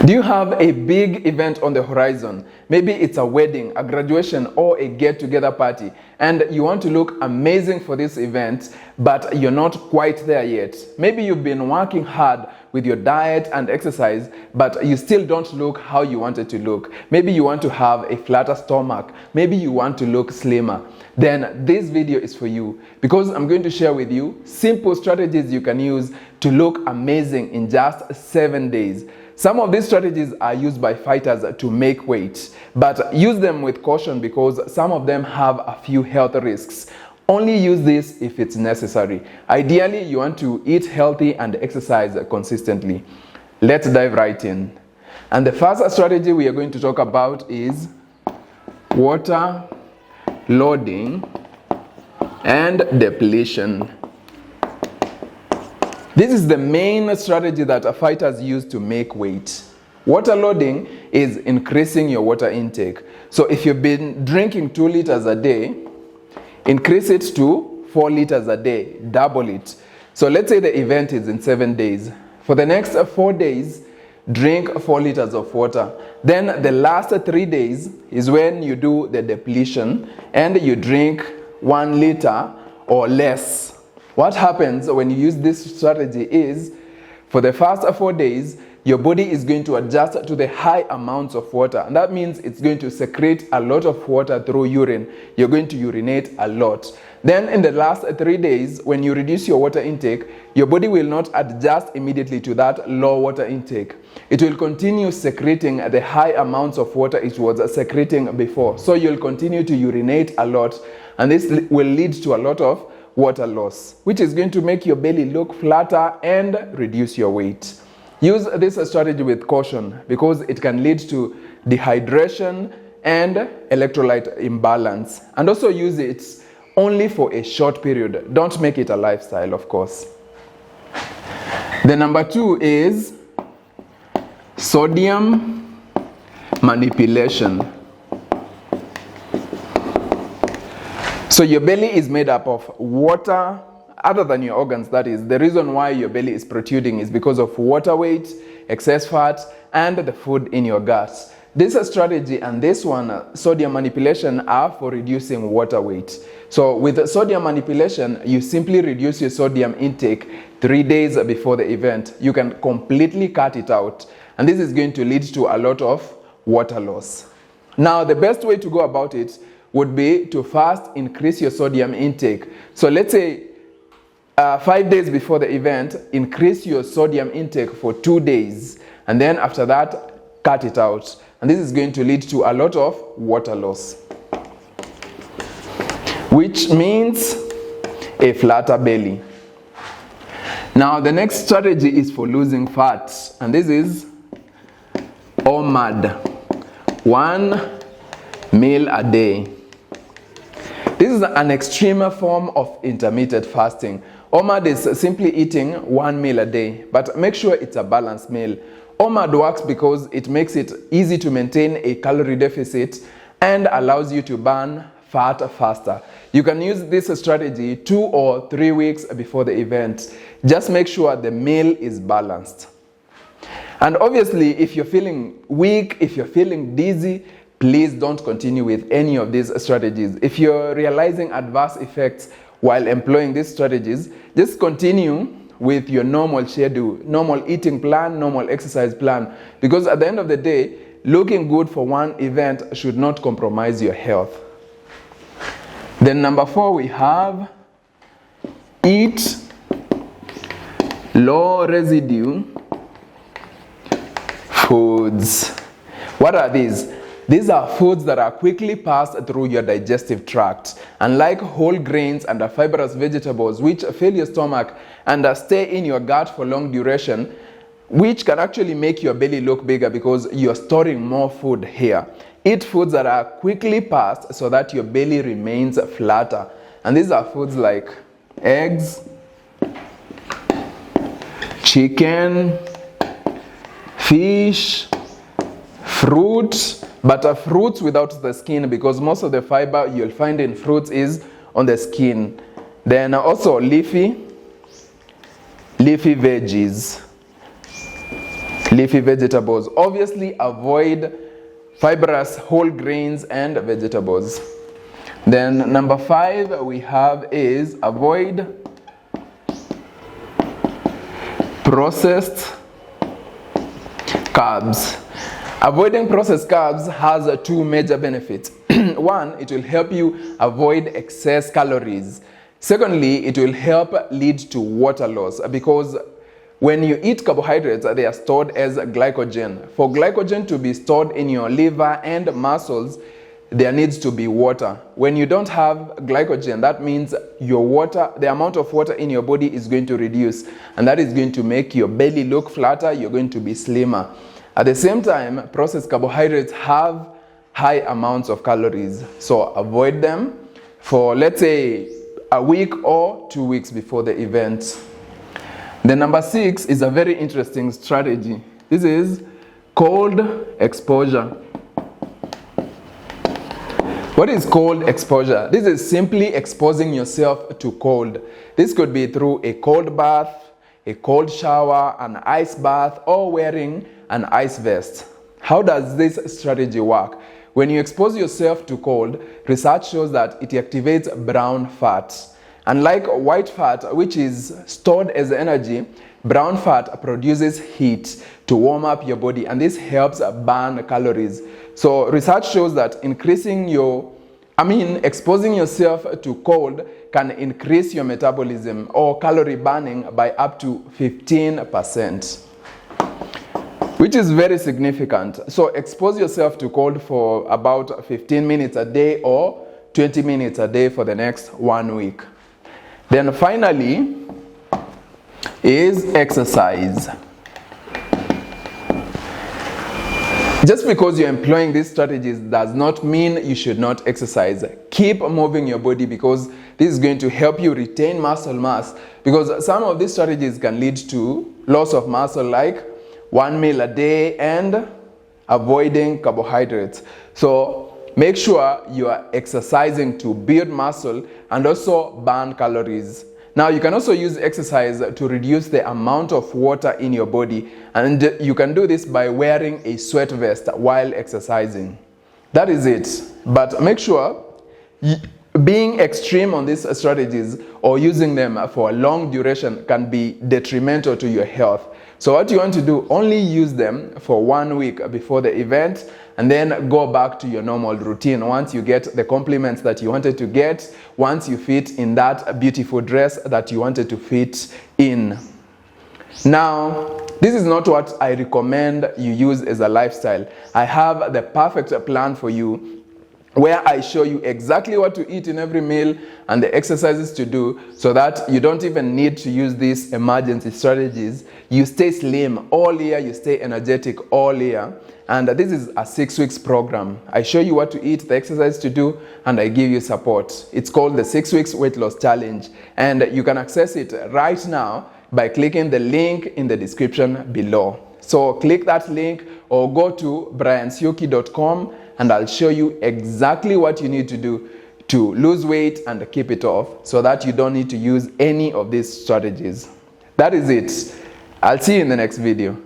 Do you have a big event on the horizon? Maybe it's a wedding, a graduation, or a get-together party, and you want to look amazing for this event, but you're not quite there yet. Maybe you've been working hard with your diet and exercise, but you still don't look how you wanted to look. Maybe you want to have a flatter stomach. Maybe you want to look slimmer. Then this video is for you, because I'm going to share with you simple strategies you can use to look amazing in just 7 days. Some of these strategies are used by fighters to make weight, but use them with caution because some of them have a few health risks. Only use this if it's necessary. Ideally, you want to eat healthy and exercise consistently. Let's dive right in. And the first strategy we are going to talk about is water loading and depletion. This is the main strategy that fighters use to make weight. Water loading is increasing your water intake. So if you've been drinking 2 liters a day, increase it to 4 liters a day, double it. So let's say the event is in 7 days. For the next 4 days, drink 4 liters of water. Then the last 3 days is when you do the depletion and you drink 1 liter or less. What happens when you use this strategy is, for the first 4 days, your body is going to adjust to the high amounts of water. And that means it's going to secrete a lot of water through urine. You're going to urinate a lot. Then in the last 3 days, when you reduce your water intake, your body will not adjust immediately to that low water intake. It will continue secreting the high amounts of water it was secreting before. So you'll continue to urinate a lot. And this will lead to a lot of water loss, which is going to make your belly look flatter and reduce your weight. Use this strategy with caution because it can lead to dehydration and electrolyte imbalance. And also use it only for a short period. Don't make it a lifestyle, of course. The number 2 is sodium manipulation. So your belly is made up of water, other than your organs, that is. The reason why your belly is protruding is because of water weight, excess fat, and the food in your gut. This strategy and this one, sodium manipulation, are for reducing water weight. So with sodium manipulation, you simply reduce your sodium intake 3 days before the event. You can completely cut it out. And this is going to lead to a lot of water loss. Now, the best way to go about it would be to first increase your sodium intake. So let's say 5 days before the event, increase your sodium intake for 2 days. And then after that, cut it out. And this is going to lead to a lot of water loss, which means a flatter belly. Now, the next strategy is for losing fat. And this is OMAD, 1 meal a day. This is an extreme form of intermittent fasting. OMAD is simply eating 1 meal a day, but make sure it's a balanced meal. OMAD works because it makes it easy to maintain a calorie deficit and allows you to burn fat faster. You can use this strategy 2 or 3 weeks before the event. Just make sure the meal is balanced. And obviously, if you're feeling weak, if you're feeling dizzy, please don't continue with any of these strategies. If you're realizing adverse effects while employing these strategies, just continue with your normal schedule, normal eating plan, normal exercise plan. Because at the end of the day, looking good for one event should not compromise your health. Then number 4, we have eat low residue foods. What are these? These are foods that are quickly passed through your digestive tract, unlike whole grains and fibrous vegetables which fill your stomach and stay in your gut for long duration, which can actually make your belly look bigger because you're storing more food here. Eat foods that are quickly passed so that your belly remains flatter. And these are foods like eggs, chicken, fish, fruit, but fruits without the skin, because most of the fiber you'll find in fruits is on the skin. Then also leafy veggies. leafy vegetables. Obviously, avoid fibrous whole grains and vegetables. Then number 5 we have is avoid processed carbs. Avoiding processed carbs has 2 major benefits. One, it will help you avoid excess calories. Secondly, it will help lead to water loss, because when you eat carbohydrates, they are stored as glycogen. For glycogen to be stored in your liver and muscles, there needs to be water. When you don't have glycogen, that means your water, the amount of water in your body is going to reduce, and that is going to make your belly look flatter. You're going to be slimmer. At the same time, processed carbohydrates have high amounts of calories, so avoid them for, let's say, a week or 2 weeks before the event. The number 6 is a very interesting strategy. This is cold exposure. What is cold exposure? This is simply exposing yourself to cold. This could be through a cold bath, a cold shower, an ice bath, or wearing an ice vest. How does this strategy work? When you expose yourself to cold, research shows that it activates brown fat. Unlike white fat, which is stored as energy, brown fat produces heat to warm up your body, and this helps burn calories. So research shows that exposing yourself to cold can increase your metabolism or calorie burning by up to 15%, which is very significant. So expose yourself to cold for about 15 minutes a day or 20 minutes a day for the next 1 week. Then finally is exercise. Just because you're employing these strategies does not mean you should not exercise. Keep moving your body, because this is going to help you retain muscle mass, because some of these strategies can lead to loss of muscle, like 1 meal a day and avoiding carbohydrates. So make sure you are exercising to build muscle and also burn calories. Now, you can also use exercise to reduce the amount of water in your body, and you can do this by wearing a sweat vest while exercising. That is it. But make sure being extreme on these strategies or using them for a long duration can be detrimental to your health. So what you want to do, only use them for 1 week before the event, and then go back to your normal routine once you get the compliments that you wanted to get, once you fit in that beautiful dress that you wanted to fit in. Now, this is not what I recommend you use as a lifestyle. I have the perfect plan for you, where I show you exactly what to eat in every meal and the exercises to do, so that you don't even need to use these emergency strategies. You stay slim all year, you stay energetic all year. And this is a 6 weeks program. I show you what to eat, the exercise to do, and I give you support. It's called the 6 weeks weight loss challenge. And you can access it right now by clicking the link in the description below. So click that link or go to briansioki.com, and I'll show you exactly what you need to do to lose weight and keep it off, so that you don't need to use any of these strategies. That is it. I'll see you in the next video.